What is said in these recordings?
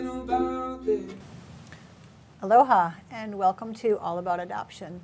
talking about this. Aloha and welcome to All About Adoption.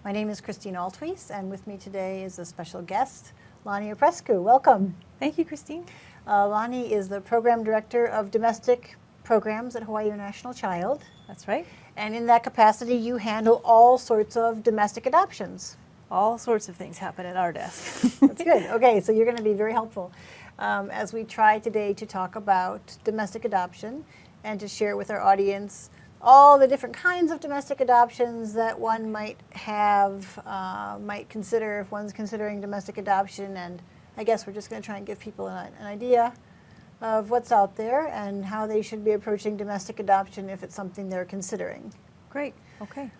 My name is Christine Altwies and with me today is a special guest, Lonnie Oprescu. Welcome. Thank you, Christine. Lonnie is the Program Director of Domestic Programs at Hawaii International Child. That's right. And in that capacity, you handle all sorts of domestic adoptions. All sorts of things happen at our desk. That's good. Okay, so you're going to be very helpful as we try today to talk about domestic adoption and to share with our audience all the different kinds of domestic adoptions that one might have, might consider if one's considering domestic adoption. And I guess we're just going to try and give people an idea of what's out there and how they should be approaching domestic adoption if it's something they're considering. Great. Okay.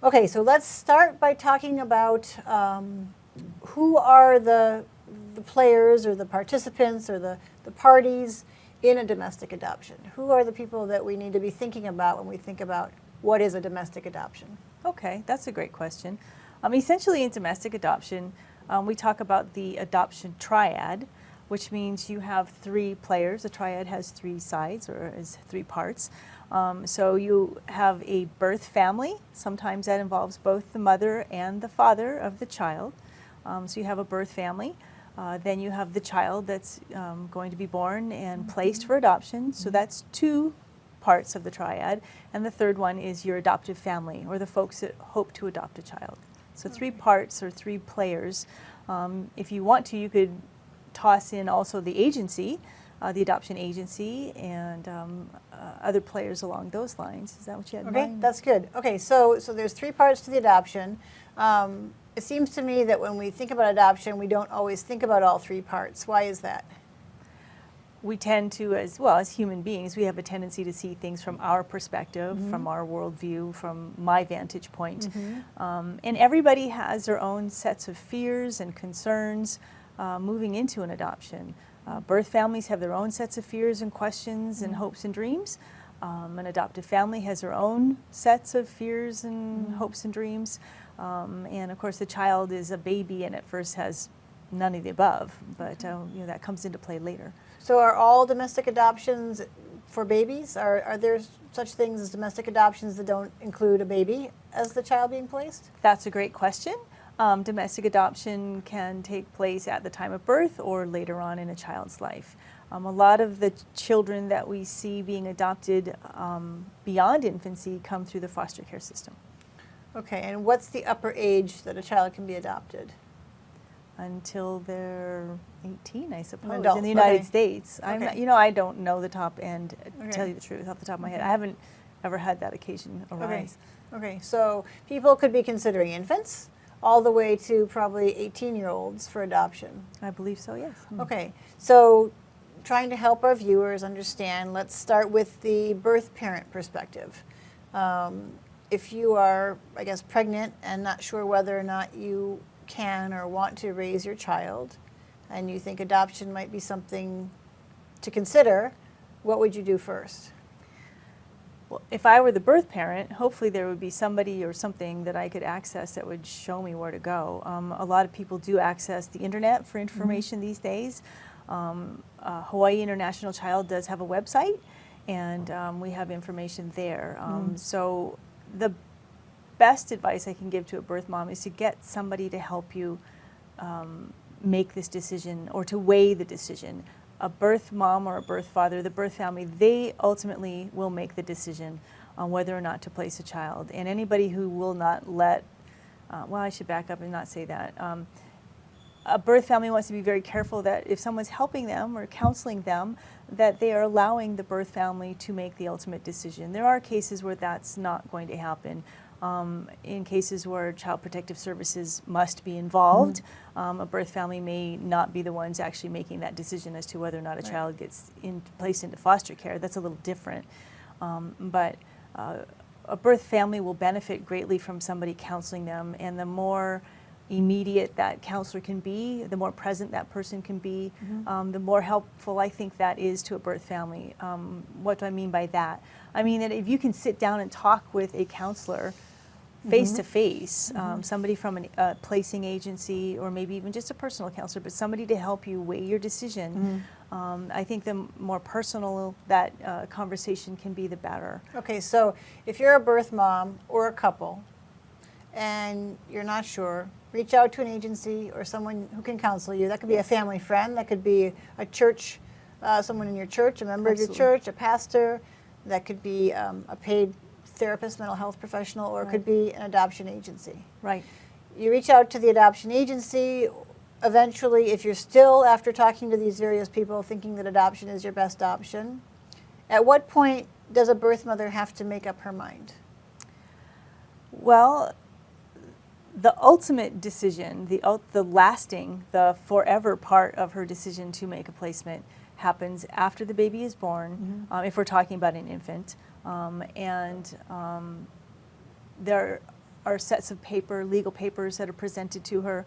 Okay, so let's start by talking about who are the players or the participants or the parties in a domestic adoption. Who are the people that we need to be thinking about when we think about what is a domestic adoption? Okay, that's a great question. Essentially in domestic adoption, we talk about the adoption triad, which means you have three players. A triad has three sides or is three parts. So you have a birth family. Sometimes that involves both the mother and the father of the child. So you have a birth family. Then you have the child that's going to be born and placed for adoption. So that's two parts of the triad. And the third one is your adoptive family or the folks that hope to adopt a child. So three parts or three players. If you want to, you could toss in also the agency, the adoption agency, and other players along those lines. Is that what you had in mind? Okay, that's good. Okay, so there's three parts to the adoption. It seems to me that when we think about adoption, we don't always think about all three parts. Why is that? We tend to, as human beings, we have a tendency to see things from our perspective, from our worldview, from my vantage point. And everybody has their own sets of fears and concerns moving into an adoption. Birth families have their own sets of fears and questions and hopes and dreams. An adoptive family has their own sets of fears and hopes and dreams. And of course the child is a baby and at first has none of the above, but that comes into play later. So are all domestic adoptions for babies? Are there such things as domestic adoptions that don't include a baby as the child being placed? That's a great question. Domestic adoption can take place at the time of birth or later on in a child's life. A lot of the children that we see being adopted beyond infancy come through the foster care system. Okay, and what's the upper age that a child can be adopted? Until they're 18, I suppose, adult, in the United okay. States. I'm Okay. not, I don't know the top end, to Okay. tell you the truth, off the top of my head. I haven't ever had that occasion arise. Okay, so people could be considering infants all the way to probably 18-year-olds for adoption. I believe so, yes. Okay, so trying to help our viewers understand, let's start with the birth parent perspective. If you are, I guess, pregnant and not sure whether or not you can or want to raise your child, and you think adoption might be something to consider, what would you do first? Well, if I were the birth parent, hopefully there would be somebody or something that I could access that would show me where to go. A lot of people do access the internet for information these days. Hawaii International Child does have a website, and we have information there. So the best advice I can give to a birth mom is to get somebody to help you make this decision or to weigh the decision. A birth mom or a birth father, the birth family, they ultimately will make the decision on whether or not to place a child. And anybody who will not let, well, I should back up and not say that. A birth family wants to be very careful that if someone's helping them or counseling them, that they are allowing the birth family to make the ultimate decision. There are cases where that's not going to happen. In cases where Child Protective Services must be involved, a birth family may not be the ones actually making that decision as to whether or not a child gets placed into foster care. That's a little different. But a birth family will benefit greatly from somebody counseling them, and the more immediate that counselor can be, the more present that person can be, the more helpful I think that is to a birth family. What do I mean by that? I mean that if you can sit down and talk with a counselor face to face, somebody from a placing agency, or maybe even just a personal counselor, but somebody to help you weigh your decision. I think the more personal that conversation can be, the better. Okay, so if you're a birth mom or a couple and you're not sure, reach out to an agency or someone who can counsel you. That could be a family friend, that could be a church, someone in your church, a member of your church, a pastor, that could be a paid therapist, mental health professional, or it could be an adoption agency. Right. You reach out to the adoption agency. Eventually, if you're still, after talking to these various people, thinking that adoption is your best option, at what point does a birth mother have to make up her mind? Well, the ultimate decision, the lasting, the forever part of her decision to make a placement happens after the baby is born, if we're talking about an infant. There are sets of legal papers that are presented to her.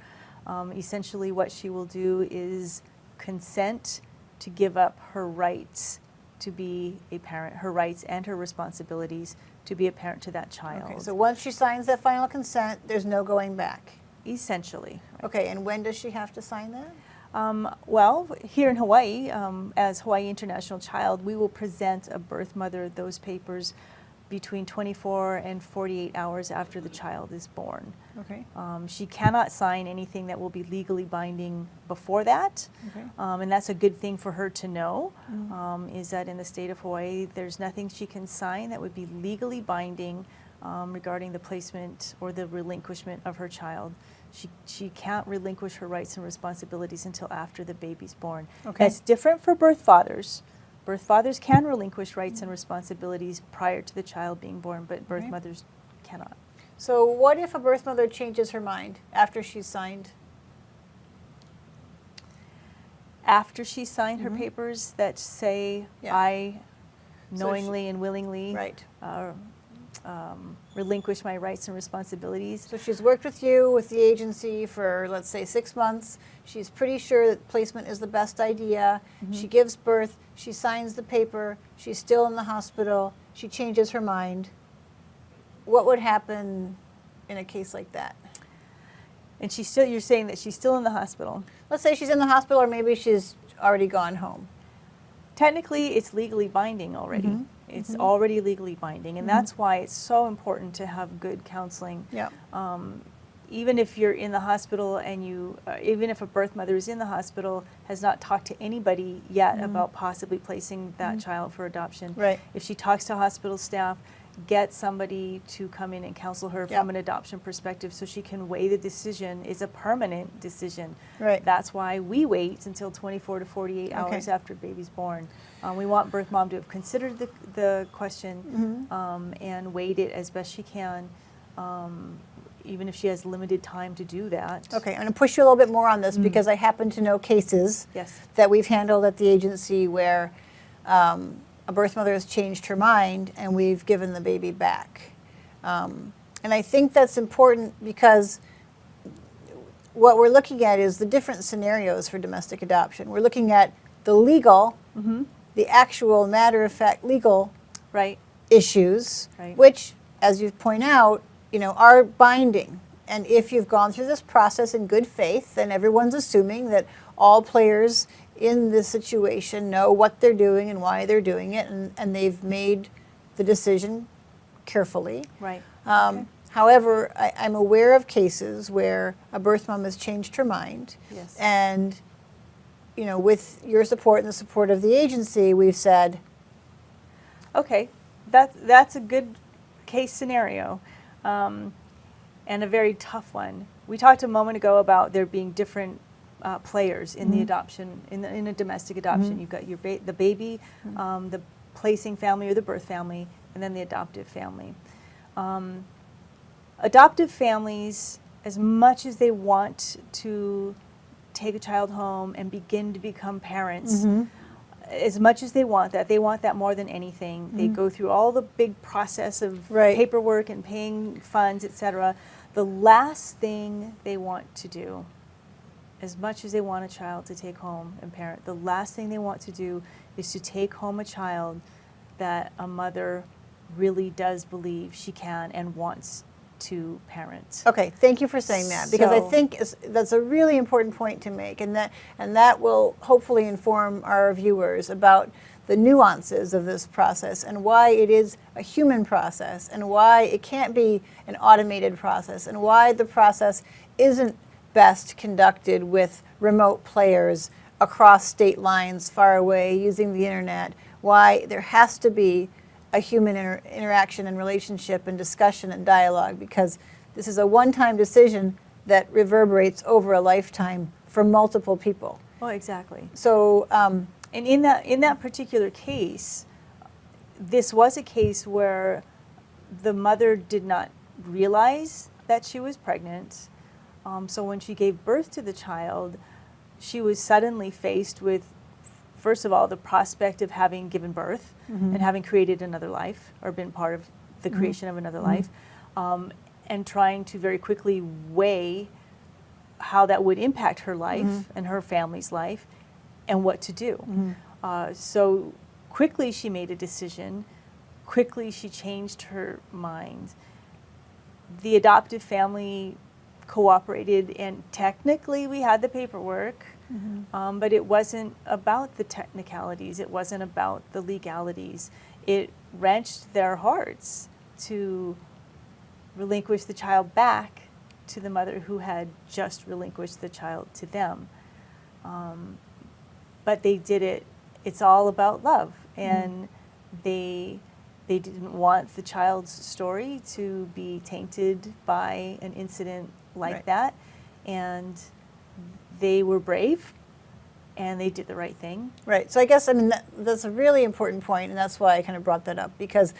Essentially what she will do is consent to give up her rights to be a parent, her rights and her responsibilities to be a parent to that child. Okay, so once she signs that final consent, there's no going back. Essentially. Okay, and when does she have to sign that? Well, here in Hawaii, as Hawaii International Child, we will present a birth mother those papers between 24 and 48 hours after the child is born. Okay. She cannot sign anything that will be legally binding before that. Okay. And that's a good thing for her to know, is that in the state of Hawaii, there's nothing she can sign that would be legally binding regarding the placement or the relinquishment of her child. She can't relinquish her rights and responsibilities until after the baby's born. Okay. That's different for birth fathers. Birth fathers can relinquish rights and responsibilities prior to the child being born, but birth mothers cannot. So what if a birth mother changes her mind after she's signed? After she signed her papers that say, Yeah. I So knowingly and willingly Right. Relinquish my rights and responsibilities. So she's worked with you, with the agency for, let's say, 6 months. She's pretty sure that placement is the best idea. She gives birth. She signs the paper. She's still in the hospital. She changes her mind. What would happen in a case like that? And you're saying that she's still in the hospital. Let's say she's in the hospital, or maybe she's already gone home. Technically, it's legally binding already. It's already legally binding, and that's why it's so important to have good counseling. Yeah. Even if you're in the hospital and even if a birth mother is in the hospital, has not talked to anybody yet about possibly placing that child for adoption. Right. If she talks to hospital staff, get somebody to come in and counsel her from an adoption perspective so she can weigh the decision. It's a permanent decision. Right. That's why we wait until 24 to 48 hours after baby's born. We want birth mom to have considered the question and weighed it as best she can, even if she has limited time to do that. Okay, I'm going to push you a little bit more on this because I happen to know cases that we've handled at the agency where a birth mother has changed her mind and we've given the baby back. And I think that's important because what we're looking at is the different scenarios for domestic adoption. We're looking at the legal, the actual matter-of-fact legal issues, which, as you point out, are binding. And if you've gone through this process in good faith, then everyone's assuming that all players in this situation know what they're doing and why they're doing it, and they've made the decision carefully. Right. However, I'm aware of cases where a birth mom has changed her mind. Yes. And, with your support and the support of the agency, we've said, okay, that's a good case scenario, and a very tough one. We talked a moment ago about there being different players in the adoption, in a domestic adoption. You've got the baby, the placing family or the birth family, and then the adoptive family. Adoptive families, as much as they want to take a child home and begin to become parents, as much as they want that more than anything. They go through all the big process of paperwork and paying funds, etc. The last thing they want to do, as much as they want a child to take home and parent, the last thing they want to do is to take home a child that a mother really does believe she can and wants to parent. Okay, thank you for saying that, because I So- think that's a really important point to make, and that will hopefully inform our viewers about the nuances of this process and why it is a human process and why it can't be an automated process and why the process isn't best conducted with remote players across state lines far away using the internet, why there has to be a human interaction and relationship and discussion and dialogue, because this is a one-time decision that reverberates over a lifetime for multiple people. Well, exactly. So, And in that particular case, this was a case where the mother did not realize that she was pregnant. So when she gave birth to the child, she was suddenly faced with, first of all, the prospect of having given birth and having created another life or been part of the creation of another life, and trying to very quickly weigh how that would impact her life and her family's life and what to do. So quickly she made a decision. Quickly she changed her mind. The adoptive family cooperated, and technically we had the paperwork, but it wasn't about the technicalities. It wasn't about the legalities. It wrenched their hearts to relinquish the child back to the mother who had just relinquished the child to them. But they did it, it's all about love. And they didn't want the child's story to be tainted by an incident like that. And they were brave, and they did the right thing. right. So I guess, I mean, that's a really important point, and that's why I kind of brought that up, because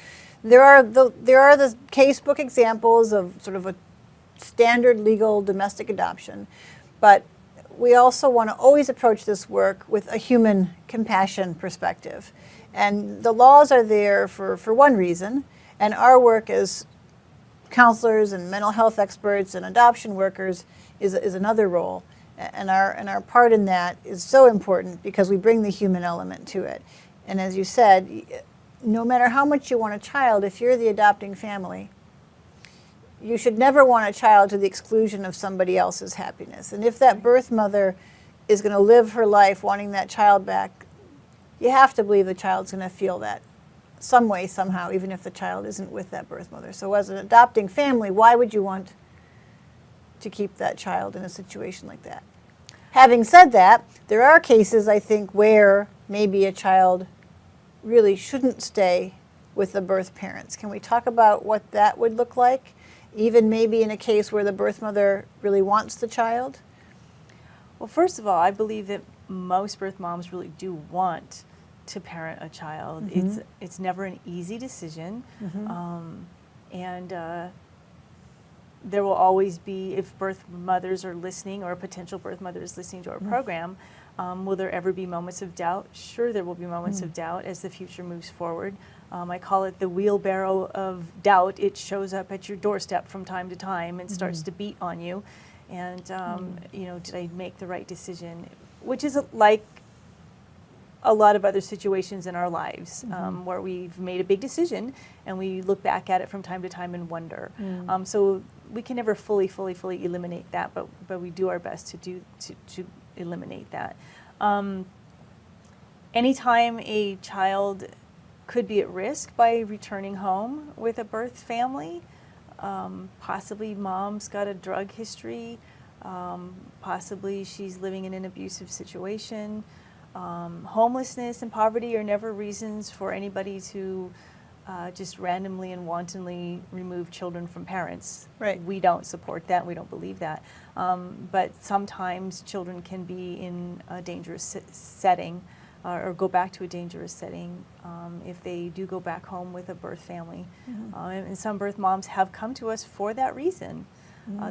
there are the casebook examples of sort of a standard legal domestic adoption, but we also want to always approach this work with a human compassion perspective. And the laws are there for one reason, and our work as counselors and mental health experts and adoption workers is another role. And our part in that is so important because we bring the human element to it. And as you said, no matter how much you want a child, if you're the adopting family, you should never want a child to the exclusion of somebody else's happiness. And if that birth mother is going to live her life wanting that child back, you have to believe the child's going to feel that some way, somehow, even if the child isn't with that birth mother. So as an adopting family, why would you want to keep that child in a situation like that? Having said that, there are cases, I think, where maybe a child really shouldn't stay with the birth parents. Can we talk about what that would look like? Even maybe in a case where the birth mother really wants the child? Well, first of all, I believe that most birth moms really do want to parent a child. It's never an easy decision. And there will always be, if birth mothers are listening or a potential birth mother is listening to our program, will there ever be moments of doubt? Sure, there will be moments of doubt as the future moves forward. I call it the wheelbarrow of doubt. It shows up at your doorstep from time to time and starts to beat on you. And, did I make the right decision? Which is like a lot of other situations in our lives where we've made a big decision and we look back at it from time to time and wonder. So we can never fully eliminate that, but we do our best to eliminate that. Anytime a child could be at risk by returning home with a birth family, possibly mom's got a drug history, possibly she's living in an abusive situation. Homelessness and poverty are never reasons for anybody to just randomly and wantonly remove children from parents. Right. We don't support that. We don't believe that. But sometimes children can be in a dangerous setting or go back to a dangerous setting if they do go back home with a birth family. And some birth moms have come to us for that reason.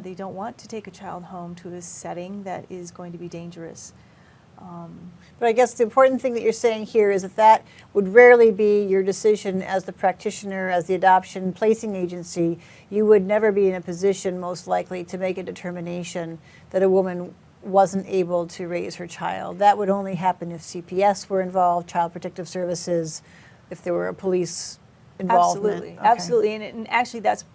They don't want to take a child home to a setting that is going to be dangerous. But I guess the important thing that you're saying here is that would rarely be your decision as the practitioner, as the adoption placing agency. You would never be in a position, most likely, to make a determination that a woman wasn't able to raise her child. That would only happen if CPS were involved, Child Protective Services, if there were a police involvement. Absolutely, absolutely. And actually that's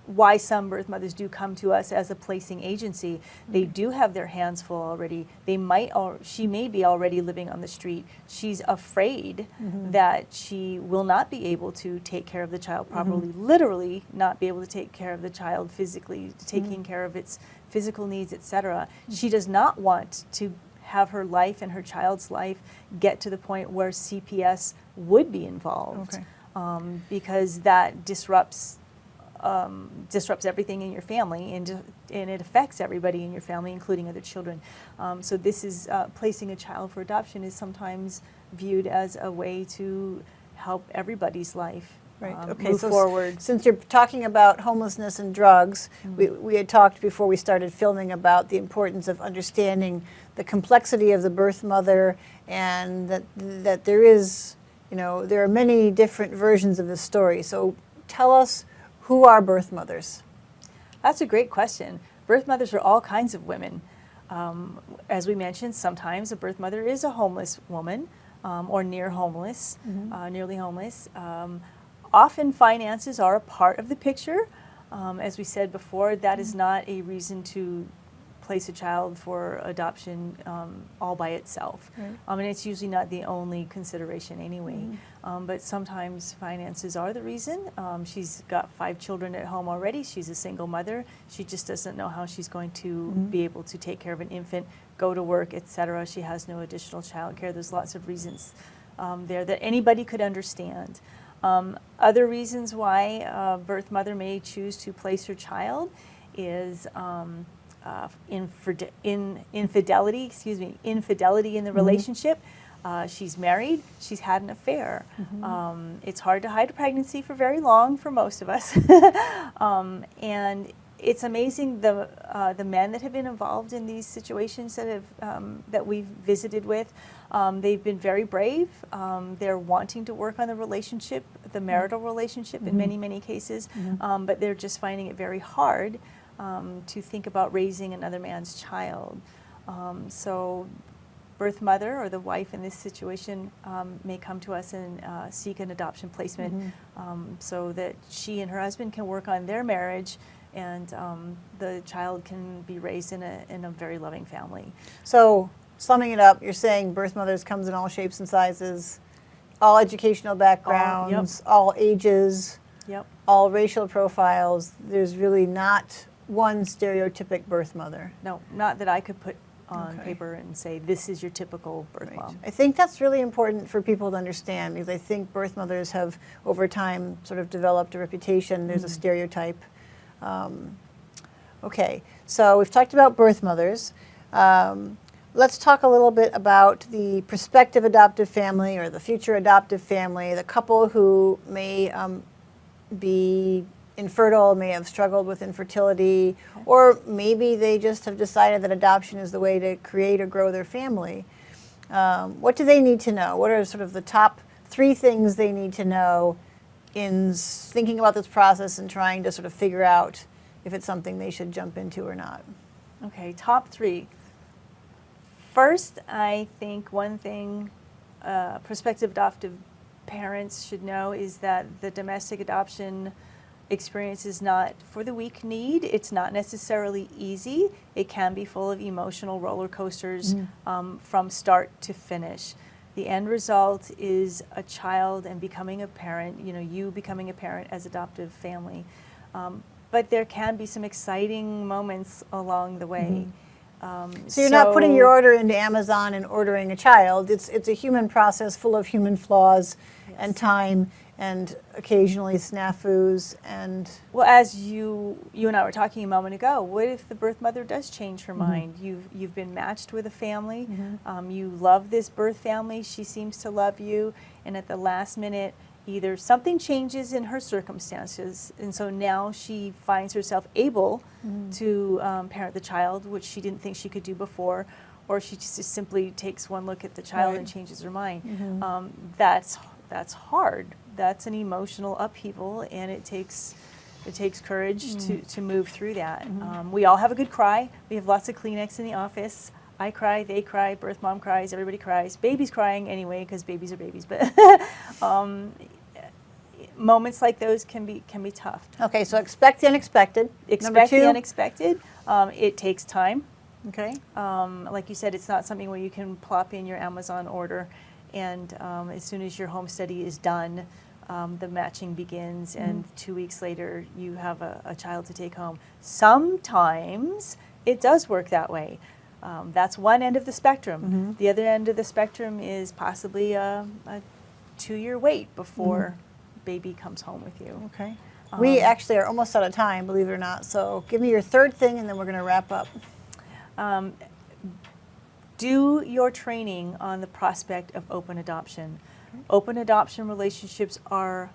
why some birth mothers do come to us as a placing agency. They do have their hands full already. She may be already living on the street. She's afraid that she will not be able to take care of the child properly, literally not be able to take care of the child physically, taking care of its physical needs, etc. She does not want to have her life and her child's life get to the point where CPS would be involved, because that disrupts everything in your family, and it affects everybody in your family, including other children. So this is placing a child for adoption is sometimes viewed as a way to help everybody's life move forward. Since you're talking about homelessness and drugs, we had talked before we started filming about the importance of understanding the complexity of the birth mother, and that there is, there are many different versions of the story. So tell us, who are birth mothers? That's a great question. Birth mothers are all kinds of women. As we mentioned, sometimes a birth mother is a homeless woman, or near homeless, nearly homeless. Often finances are a part of the picture. As we said before, that is not a reason to place a child for adoption all by itself. And it's usually not the only consideration anyway. But sometimes finances are the reason. She's got 5 children at home already. She's a single mother. She just doesn't know how she's going to be able to take care of an infant, go to work, etc. She has no additional child care. There's lots of reasons there that anybody could understand. Other reasons why a birth mother may choose to place her child is infidelity in the relationship. She's married, she's had an affair. It's hard to hide a pregnancy for very long for most of us. And it's amazing the men that have been involved in these situations that we've visited with. They've been very brave. They're wanting to work on the relationship, the marital relationship in many, many cases, but they're just finding it very hard to think about raising another man's child. So birth mother or the wife in this situation may come to us and seek an adoption placement so that she and her husband can work on their marriage, and the child can be raised in a very loving family. So summing it up, you're saying birth mothers comes in all shapes and sizes, all educational backgrounds, all ages, all racial profiles. There's really not one stereotypic birth mother. No, not that I could put on paper and say this is your typical birth mom. I think that's really important for people to understand, because I think birth mothers have over time sort of developed a reputation. There's a stereotype. Okay, so we've talked about birth mothers. Let's talk a little bit about the prospective adoptive family or the future adoptive family, the couple who may be infertile, may have struggled with infertility, or maybe they just have decided that adoption is the way to create or grow their family. What do they need to know? What are sort of the top 3 things they need to know in thinking about this process and trying to sort of figure out if it's something they should jump into or not? Okay, top 3. First, I think one thing prospective adoptive parents should know is that the domestic adoption experience is not for the weak-kneed. It's not necessarily easy. It can be full of emotional roller coasters from start to finish. The end result is a child and becoming a parent, you becoming a parent as adoptive family. But there can be some exciting moments along the way. So you're not putting your order into Amazon and ordering a child. It's a human process full of human flaws and time and occasionally snafus and... Well, as you and I were talking a moment ago, what if the birth mother does change her mind? You've been matched with a family. You love this birth family. She seems to love you. And at the last minute, either something changes in her circumstances, and so now she finds herself able to parent the child, which she didn't think she could do before, or she just simply takes one look at the child and changes her mind. That's hard. That's an emotional upheaval, and it takes courage to move through that. We all have a good cry. We have lots of Kleenex in the office. I cry, they cry, birth mom cries, everybody cries. Baby's crying anyway because babies are babies. But moments like those can be tough. Okay, so expect the unexpected. Number Expect two. the unexpected. It takes time. Okay. Like you said, it's not something where you can plop in your Amazon order, and as soon as your home study is done, the matching begins, and 2 weeks later you have a child to take home. Sometimes it does work that way. That's one end of the spectrum. The other end of the spectrum is possibly a 2-year wait before baby comes home with you. Okay. We actually are almost out of time, believe it or not. So give me your third thing, and then we're going to wrap up. Do your training on the prospect of open adoption. Open adoption relationships are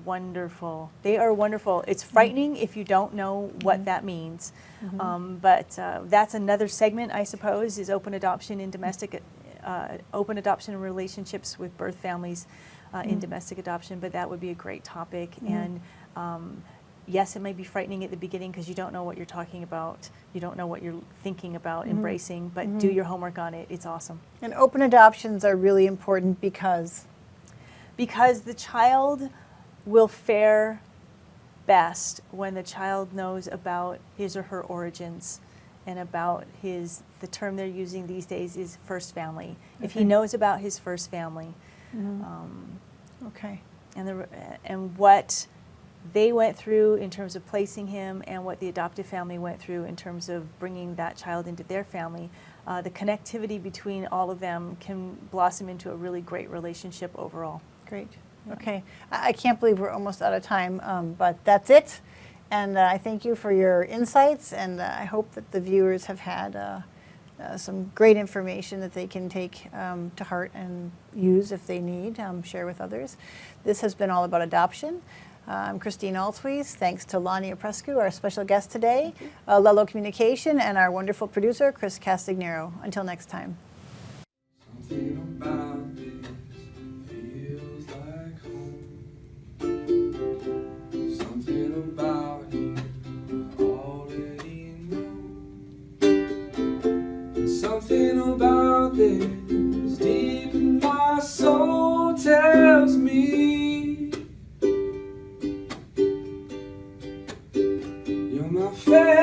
wonderful. They are wonderful. It's frightening if you don't know what that means. But that's another segment, I suppose, is open adoption in domestic, open adoption relationships with birth families in domestic adoption. But that would be a great topic. And yes, it may be frightening at the beginning because you don't know what you're talking about. You don't know what you're thinking about embracing, but do your homework on it. It's awesome. And open adoptions are really important because the child will fare best when the child knows about his or her origins and about the term they're using these days is first family. If he knows about his first family, okay, and what they went through in terms of placing him and what the adoptive family went through in terms of bringing that child into their family, the connectivity between all of them can blossom into a really great relationship overall. Great. Yeah. Okay. I can't believe we're almost out of time, but that's it. And I thank you for your insights, and I hope that the viewers have had some great information that they can take to heart and use if they need, share with others. This has been all about adoption. I'm Christine Altwies. Thanks to Lonnie Oprescu, our special guest today, Lello Communication, and our wonderful producer, Chris Castagnero. Until next time. Something about this feels like home. Something about you I already know. Something about this deep in my soul tells me you're my favorite.